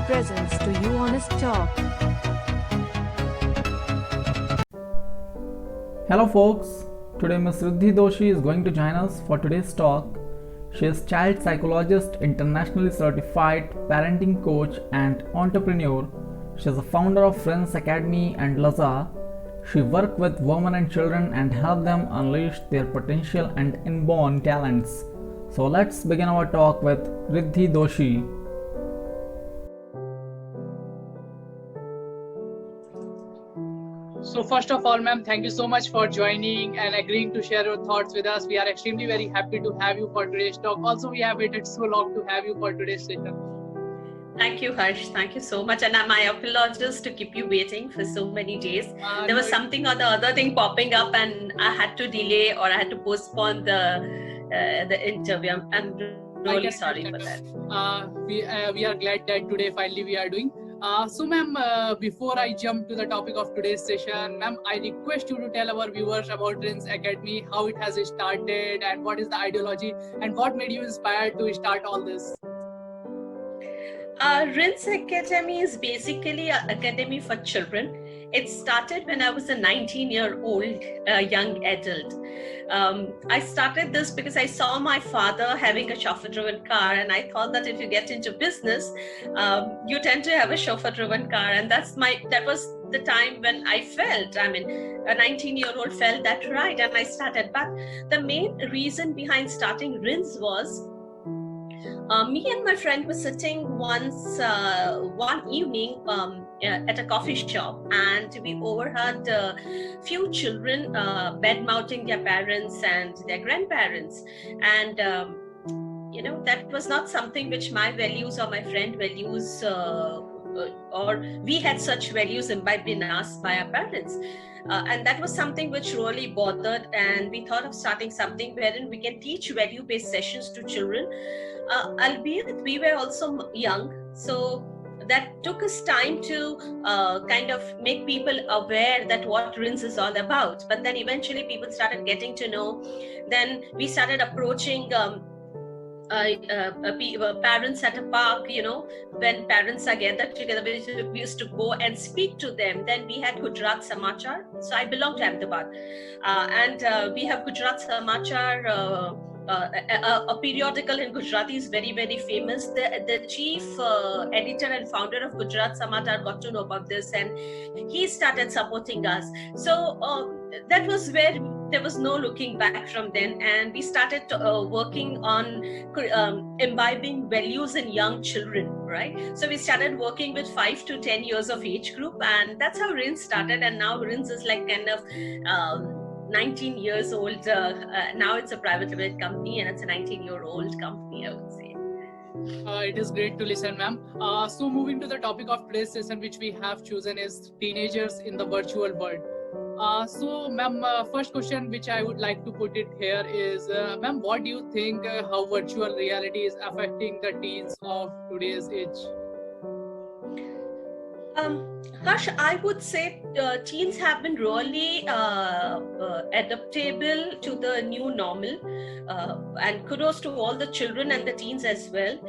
presents to you Honest Talk. Hello folks, today Ms. Riddhi Doshi is going to join us for today's talk. She is child psychologist, internationally certified parenting coach and entrepreneur. She is the founder of Friends Academy and Laza. She works with women and children and help them unleash their potential and inborn talents. So let's begin our talk with Riddhi Doshi. So first of all, ma'am, thank you so much for joining and agreeing to share your thoughts with us. We are extremely very happy to have you for today's talk. Also, we have waited so long to have you for today's session. Thank you, Harsh. Thank you so much. And my apologies to keep you waiting for so many days. There was something or the other thing popping up and I had to delay or I had to postpone the interview. I'm really sorry for that. We are glad that today finally we are doing. So ma'am, before I jump to the topic of today's session, ma'am, I request you to tell our viewers about Friends Academy, how it has started and what is the ideology and what made you inspired to start all this. Friends Academy is basically an academy for children. It started when I was a 19-year-old young adult. I started this because I saw my father having a chauffeur-driven car, and I thought that if you get into business, you tend to have a chauffeur-driven car, and that was the time when I felt, a 19-year-old felt that right, and I started. But the main reason behind starting RINS was me and my friend were sitting one evening at a coffee shop, and we overheard a few children bad-mouthing their parents and their grandparents. And that was not something which my values or my friend values or we had such values imbibed in us by our parents. And that was something which really bothered, and we thought of starting something wherein we can teach value-based sessions to children, albeit we were also young. So that took us time to kind of make people aware that what RINS is all about. But then eventually people started getting to know. Then we started approaching parents at a park, when parents are gathered together, we used to go and speak to them. Then we had Gujarat Samachar. So I belong to Ahmedabad. And we have Gujarat Samachar, a periodical in Gujarati is very, very famous. The chief editor and founder of Gujarat Samachar got to know about this, and he started supporting us. So that was where there was no looking back from then, and we started working on imbibing values in young children, right? So we started working with 5 to 10 years of age group, and that's how RINS started. And now RINS is like kind of 19 years old. Now it's a private limited company, and it's a 19-year-old company, I would say. It is great to listen, ma'am. So moving to the topic of today's session, which we have chosen is teenagers in the virtual world. So ma'am, first question which I would like to put it here is, ma'am, what do you think how virtual reality is affecting the teens of today's age? Harsh, I would say teens have been really adaptable to the new normal, and kudos to all the children and the teens as well.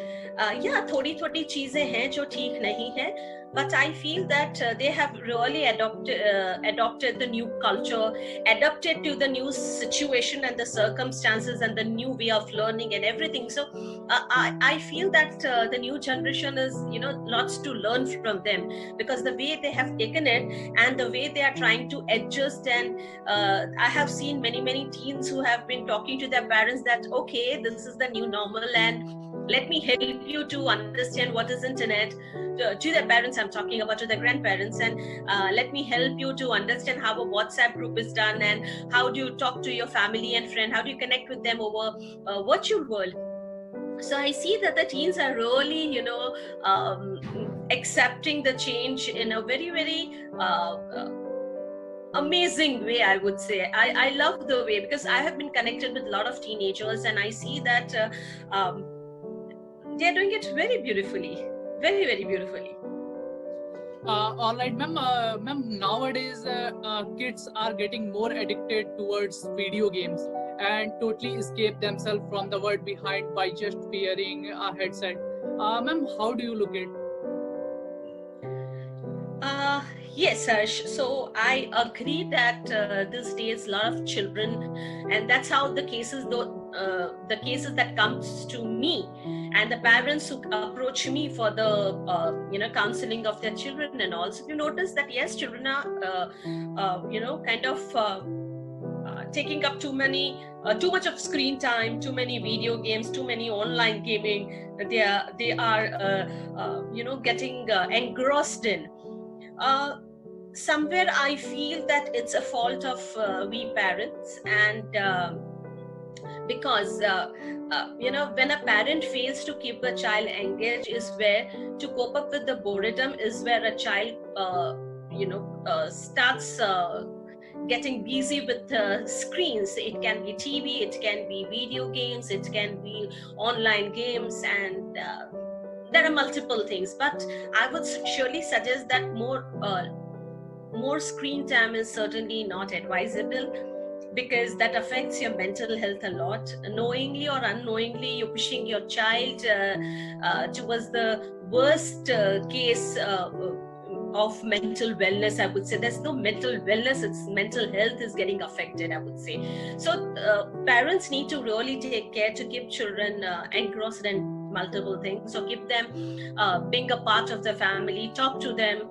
Yeah, थोड़ी चीजें हैं जो ठीक नहीं है, but I feel that they have really adopted the new culture, adapted to the new situation and the circumstances and the new way of learning and everything. So I feel that the new generation is, lots to learn from them, because the way they have taken it and the way they are trying to adjust. And I have seen many teens who have been talking to their parents that, okay, this is the new normal, and let me help you to understand what is internet. To their parents, I'm talking about, to their grandparents, and let me help you to understand how a WhatsApp group is done, and how do you talk to your family and friend, how do you connect with them over virtual world. So I see that the teens are really, accepting the change in a very, very amazing way, I would say. I love the way, because I have been connected with a lot of teenagers, and I see that they're doing it very beautifully, very, very beautifully. All right, ma'am. Ma'am, nowadays kids are getting more addicted towards video games and totally escape themselves from the world behind by just wearing a headset. Ma'am, how do you look at it? Yes, Harsh. So I agree that these days a lot of children, and that's how the cases, the cases that comes to me, and the parents who approach me for the counseling of their children, and also you notice that yes, children are kind of taking up too much of screen time, too many video games, too many online gaming. They are getting engrossed in. Somewhere I feel that it's a fault of we parents, and because when a parent fails to keep a child engaged is where, to cope up with the boredom, is where a child starts getting busy with screens. It can be TV, it can be video games, it can be online games, and there are multiple things. But I would surely suggest that more screen time is certainly not advisable, because that affects your mental health a lot. Knowingly or unknowingly, you're pushing your child towards the worst case of mental wellness, I would say. There's no mental wellness, it's mental health is getting affected, I would say. So parents need to really take care to keep children engrossed in multiple things. So keep them being a part of the family, talk to them,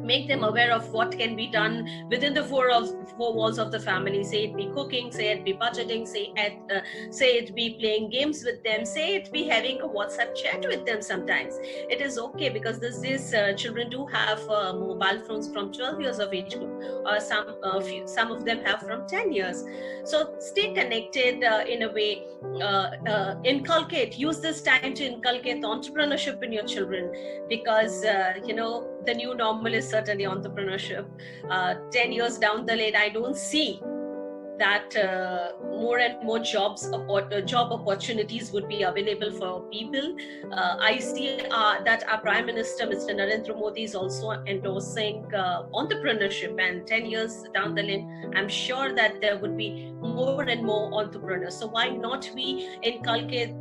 make them aware of what can be done within the four walls of the family. Say it be cooking, say it be budgeting, say it be playing games with them, say it be having a WhatsApp chat with them. Sometimes it is okay, because these children do have mobile phones from 12 years of age group, or some of them have from 10 years. So stay connected in a way. Use this time to inculcate entrepreneurship in your children, because the new normal is certainly entrepreneurship. 10 years down the lane, I don't see that more and more job opportunities would be available for people. I see that our Prime Minister, Mr. Narendra Modi, is also endorsing entrepreneurship, and 10 years down the lane, I'm sure that there would be more and more entrepreneurs. So why not we inculcate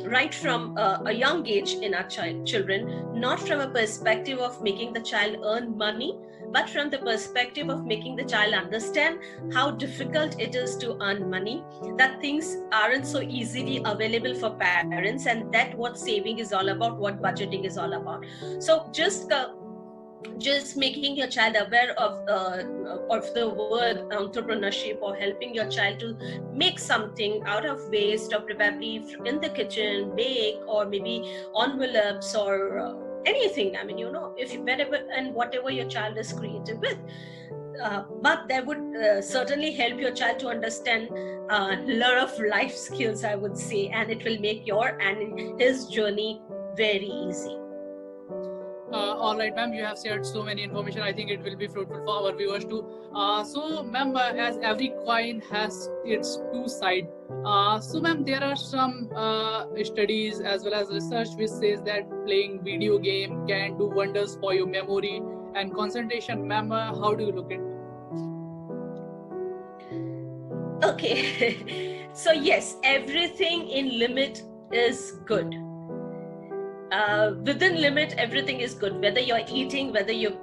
right from a young age in our children, not from a perspective of making the child earn money, but from the perspective of making the child understand how difficult it is to earn money, that things aren't so easily available for parents, and that what saving is all about, what budgeting is all about. So just making your child aware of the word entrepreneurship, or helping your child to make something out of waste, or probably in the kitchen bake, or maybe envelopes, or anything. I mean, if wherever and whatever your child is creative with. But that would certainly help your child to understand a lot of life skills, I would say, and it will make your and his journey very easy. All right, ma'am, you have shared so many information. I think it will be fruitful for our viewers too. So, ma'am, as every coin has its two sides, so, ma'am, there are some studies as well as research which says that playing video game can do wonders for your memory and concentration. Ma'am, how do you look at it? Okay, so yes, everything in limit is good. Within limit, everything is good. Whether you're eating, whether you're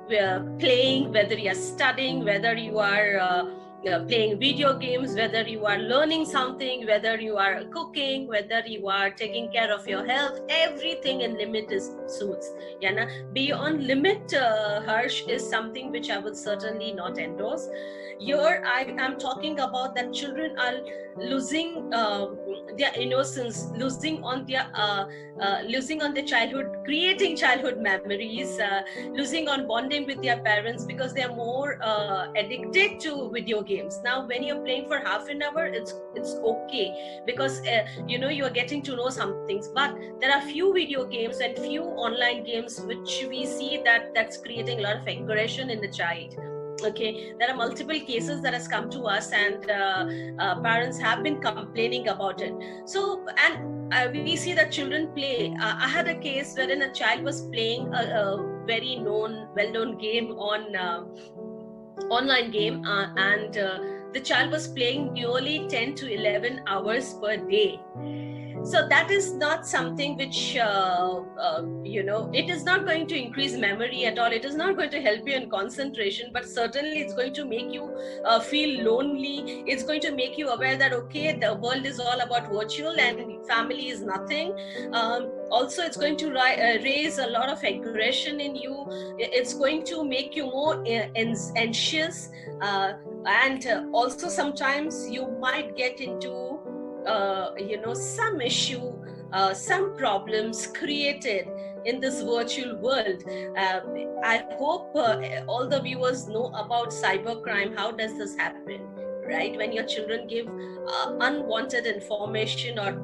playing, whether you're studying, whether you are playing video games, whether you are learning something, whether you are cooking, whether you are taking care of your health, everything in limit is suits. Beyond limit, Harsh, is something which I would certainly not endorse. Here I am talking about that children are losing their innocence, losing on their childhood, creating childhood memories, losing on bonding with their parents, because they are more addicted to video games. Now when you're playing for half an hour, it's okay, because you are getting to know some things. But there are few video games and few online games which we see that's creating a lot of aggression in the child. Okay, there are multiple cases that has come to us, and parents have been complaining about it. So, and we see that children play. I had a case wherein a child was playing a very well-known game on online game, and the child was playing nearly 10 to 11 hours per day. So that is not something which it is not going to increase memory at all. It is not going to help you in concentration, but certainly it's going to make you feel lonely. It's going to make you aware that okay, the world is all about virtual and family is nothing. Also, it's going to raise a lot of aggression in you. It's going to make you more anxious, and also sometimes you might get into some issue, some problems created in this virtual world. I hope all the viewers know about cybercrime. How does this happen, right? When your children give unwanted information or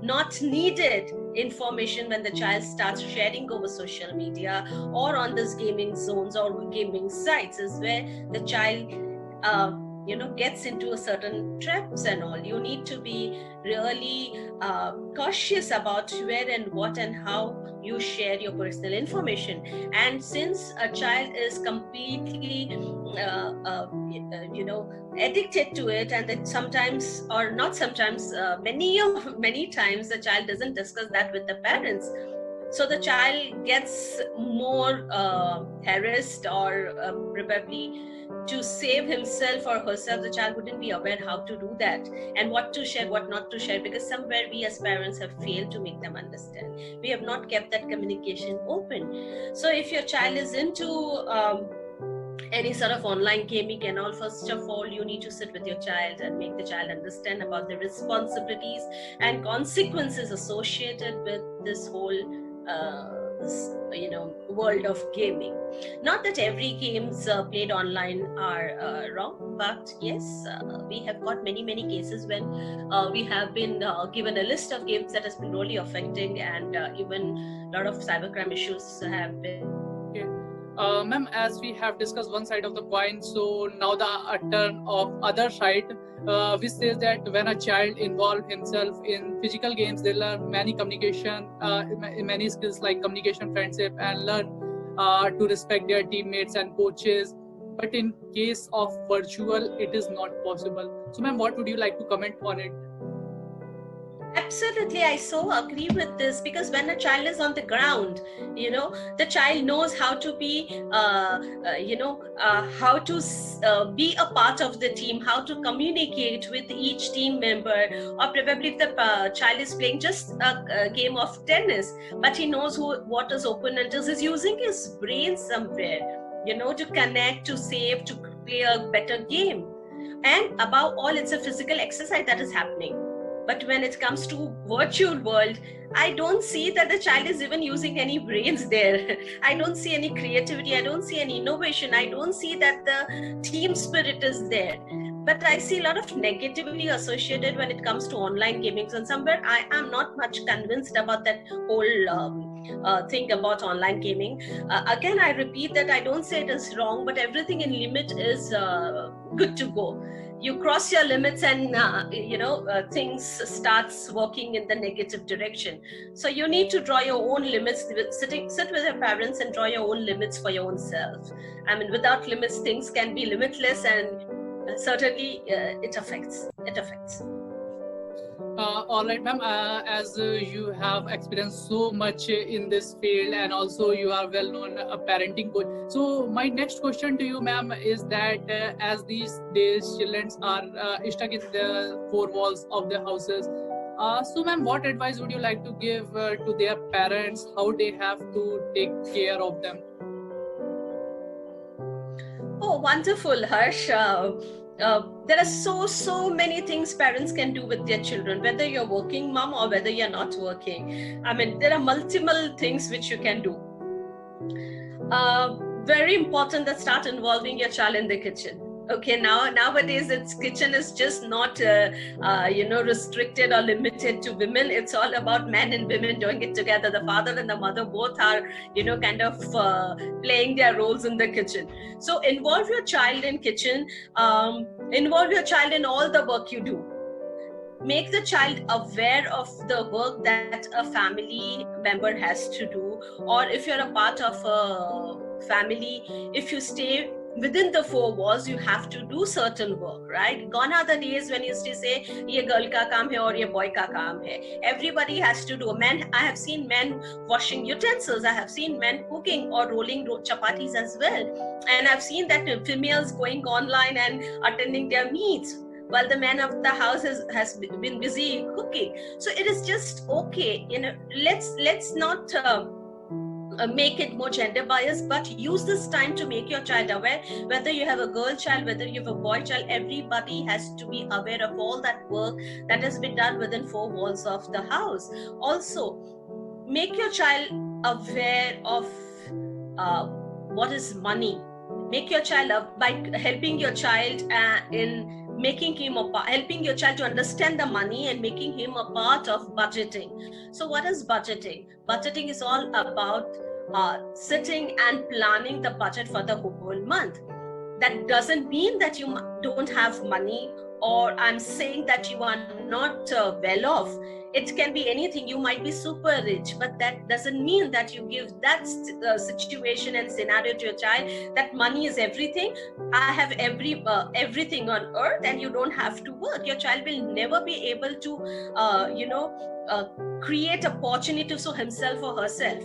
not needed information, when the child starts sharing over social media or on this gaming zones or gaming sites, is where the child gets into a certain traps and all. You need to be really cautious about where and what and how you share your personal information. And since a child is completely addicted to it, and that sometimes, or not sometimes, many times the child doesn't discuss that with the parents, so the child gets more harassed, or probably to save himself or herself, the child wouldn't be aware how to do that and what to share, what not to share, because somewhere we as parents have failed to make them understand. We have not kept that communication open. So if your child is into any sort of online gaming and all, first of all, you need to sit with your child and make the child understand about the responsibilities and consequences associated with this whole world of gaming. Not that every games played online are wrong, but yes, we have got many cases when we have been given a list of games that has been really affecting, and even a lot of cybercrime issues have been. Ma'am, as we have discussed one side of the coin, so now the turn of other side, which says that when a child involves himself in physical games, they learn many communication, many skills like communication, friendship, and learn to respect their teammates and coaches. But in case of virtual, it is not possible. So ma'am, what would you like to comment on it? Absolutely, I so agree with this, because when a child is on the ground, the child knows how to be, how to be a part of the team, how to communicate with each team member, or probably if the child is playing just a game of tennis, but he knows what his opponent is, he's using his brain somewhere, to connect, to save, to play a better game. And above all, it's a physical exercise that is happening. But when it comes to virtual world, I don't see that the child is even using any brains there. I don't see any creativity. I don't see any innovation. I don't see that the team spirit is there. But I see a lot of negativity associated when it comes to online gaming. And somewhere I am not much convinced about that whole thing about online gaming. Again, I repeat that I don't say it is wrong, but everything in limit is good to go. You cross your limits and things starts working in the negative direction. So you need to draw your own limits. Sit with your parents and draw your own limits for your own self. I mean, without limits, things can be limitless, and certainly it affects. All right, ma'am, as you have experienced so much in this field, and also you are well known a parenting coach. So my next question to you, ma'am, is that as these days children are stuck in the four walls of their houses, so ma'am, what advice would you like to give to their parents, how they have to take care of them? Oh, wonderful, Harsh. There are so many things parents can do with their children, whether you're working mom or whether you're not working. I mean, there are multiple things which you can do. Very important that start involving your child in the kitchen. Okay, nowadays its kitchen is just not restricted or limited to women. It's all about men and women doing it together. The father and the mother both are kind of playing their roles in the kitchen. So involve your child in kitchen. Involve your child in all the work you do. Make the child aware of the work that a family member has to do, or if you're a part of a family, if you stay within the four walls you have to do certain work, right? Gone are the days when you used to say ye girl ka kaam hai aur ye boy ka kaam hai. Everybody has to do. Men, I have seen men washing utensils, I have seen men cooking or rolling chapatis as well, and I've seen that females going online and attending their meets while the man of the house has been busy cooking. So it is just okay, you know, let's not make it more gender biased, but use this time to make your child aware. Whether you have a girl child, whether you have a boy child, everybody has to be aware of all that work that has been done within four walls of the house. Also, make your child aware of what is money. Make your child up by helping your child in making him helping your child to understand the money and making him a part of budgeting. So what is budgeting? Budgeting is all about sitting and planning the budget for the whole month. That doesn't mean that you don't have money, or I'm saying that you are not well off. It can be anything. You might be super rich, but that doesn't mean that you give that situation and scenario to your child that money is everything. I have everything on earth and you don't have to work. Your child will never be able to create opportunity for himself or herself.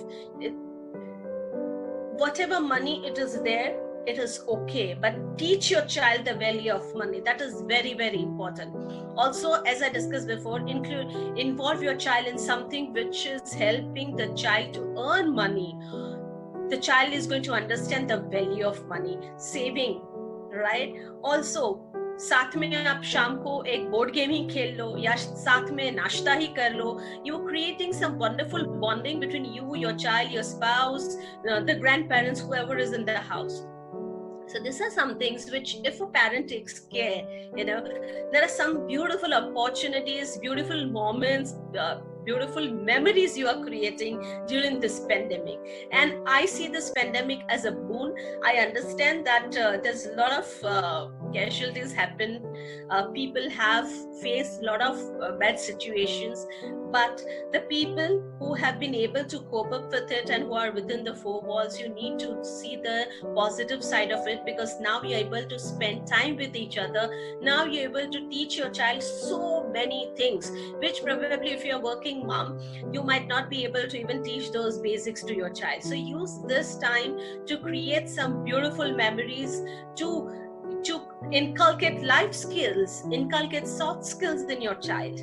Whatever money it is there, it is okay, but teach your child the value of money. That is very, very important. Also, as I discussed before, involve your child in something which is helping the child to earn money. The child is going to understand the value of money. Saving, right? Also, साथ में आप शाम को एक board game ही खेल लो या साथ में नाश्ता ही कर लो. You are creating some wonderful bonding between you, your child, your spouse, the grandparents, whoever is in the house. So these are some things which, if a parent takes care, you know, there are some beautiful opportunities, beautiful moments, beautiful memories you are creating during this pandemic. And I see this pandemic as a boon. I understand that there's a lot of casualties happen. People have faced a lot of bad situations, but the people who have been able to cope up with it and who are within the four walls, you need to see the positive side of it, because now you're able to spend time with each other. Now you're able to teach your child so many things, which probably if you're a working mom, you might not be able to even teach those basics to your child. So use this time to create some beautiful memories, to inculcate life skills, inculcate soft skills in your child.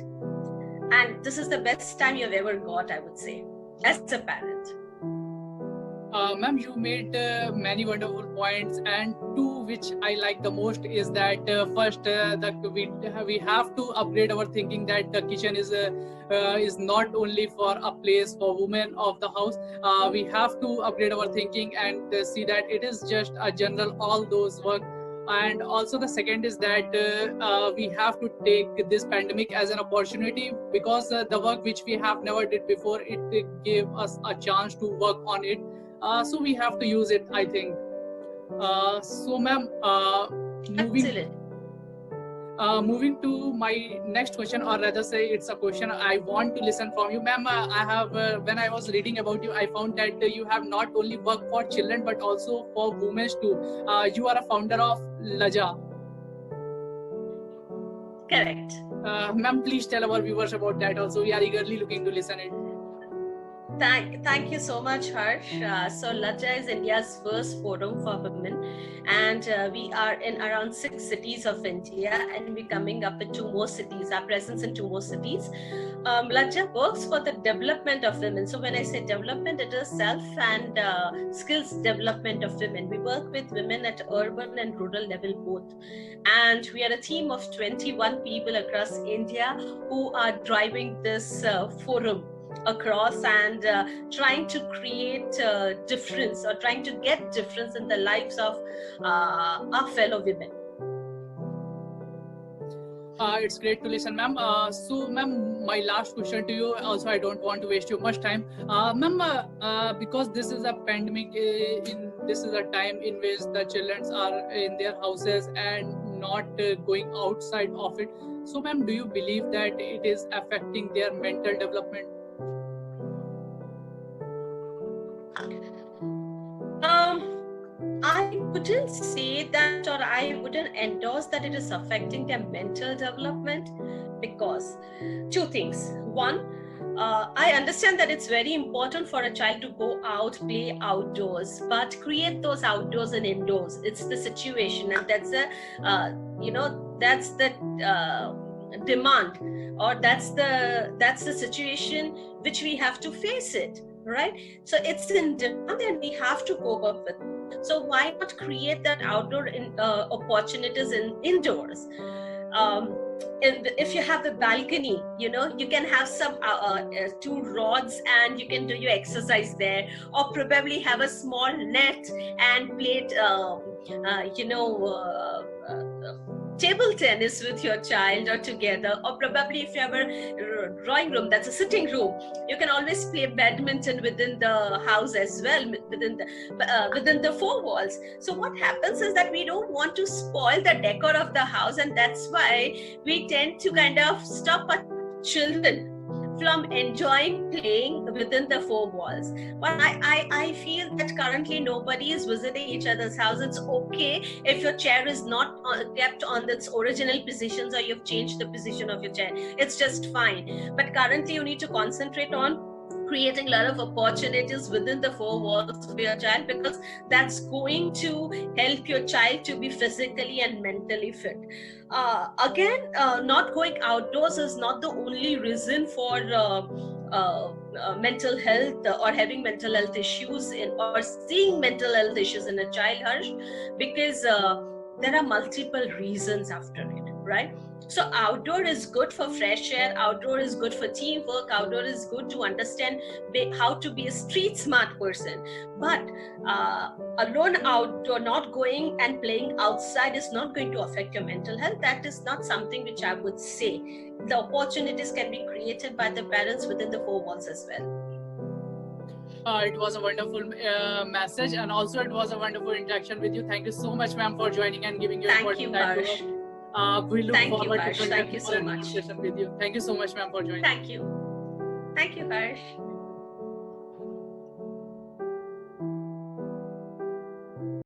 And this is the best time you've ever got, I would say, as a parent. Ma'am, you made many wonderful points, and two which I like the most is that first that we have to upgrade our thinking that the kitchen is not only for a place for women of the house. We have to upgrade our thinking and see that it is just a general all those work. And also the second is that we have to take this pandemic as an opportunity, because the work which we have never did before, it gave us a chance to work on it. So we have to use it, I think. So ma'am, moving to my next question, or rather say it's a question I want to listen from you. Ma'am, I have, when I was reading about you, I found that you have not only worked for children, but also for women too. You are a founder of Laja. Correct. Ma'am, please tell our viewers about that also. We are eagerly looking to listen it. Thank you so much, Harsh. So Laja is India's first forum for women, and we are in around 6 cities of India, and we're coming up with 2 more cities, our presence in 2 more cities. Laja works for the development of women. So when I say development, it is self and skills development of women. We work with women at urban and rural level both. And we are a team of 21 people across India who are driving this forum across and trying to create difference, or trying to get difference in the lives of our fellow women. It's great to listen, ma'am. So ma'am, my last question to you, also I don't want to waste too much time. Ma'am, because this is a pandemic, this is a time in which the children are in their houses and not going outside of it. So ma'am, do you believe that it is affecting their mental development? I would wouldn't say that, or I wouldn't endorse that it is affecting their mental development, because two things. One, I understand that it's very important for a child to go out, play outdoors, but create those outdoors and indoors. It's the situation, and that's the, that's the demand, or that's the situation which we have to face it, right? So it's in demand, and we have to cope up with it. So why not create that outdoor opportunities indoors? If you have a balcony, you can have some 2 rods and you can do your exercise there, or probably have a small net and play table tennis with your child or together. Or probably if you have a drawing room, that's a sitting room, you can always play badminton within the house as well, within the 4 walls. So what happens is that we don't want to spoil the decor of the house, and that's why we tend to kind of stop our children from enjoying playing within the 4 walls. But I feel that currently nobody is visiting each other's house. It's okay if your chair is not kept on its original positions, or you've changed the position of your chair. It's just fine. But currently you need to concentrate on creating a lot of opportunities within the 4 walls of your child, because that's going to help your child to be physically and mentally fit. Again, not going outdoors is not the only reason for mental health or having mental health issues or seeing mental health issues in a child, Harsh, because there are multiple reasons after it, right? So outdoor is good for fresh air, outdoor is good for teamwork, outdoor is good to understand how to be a street smart person. But alone outdoor, not going and playing outside, is not going to affect your mental health. That is not something which I would say. The opportunities can be created by the parents within the 4 walls as well. It was a wonderful message, and also it was a wonderful interaction with you. Thank you so much, ma'am, for joining and giving your Thank you, Harsh. We look forward to Thank you so much. conversation with you. Thank you so much, ma'am, for joining. Thank you. Thank you, Harsh.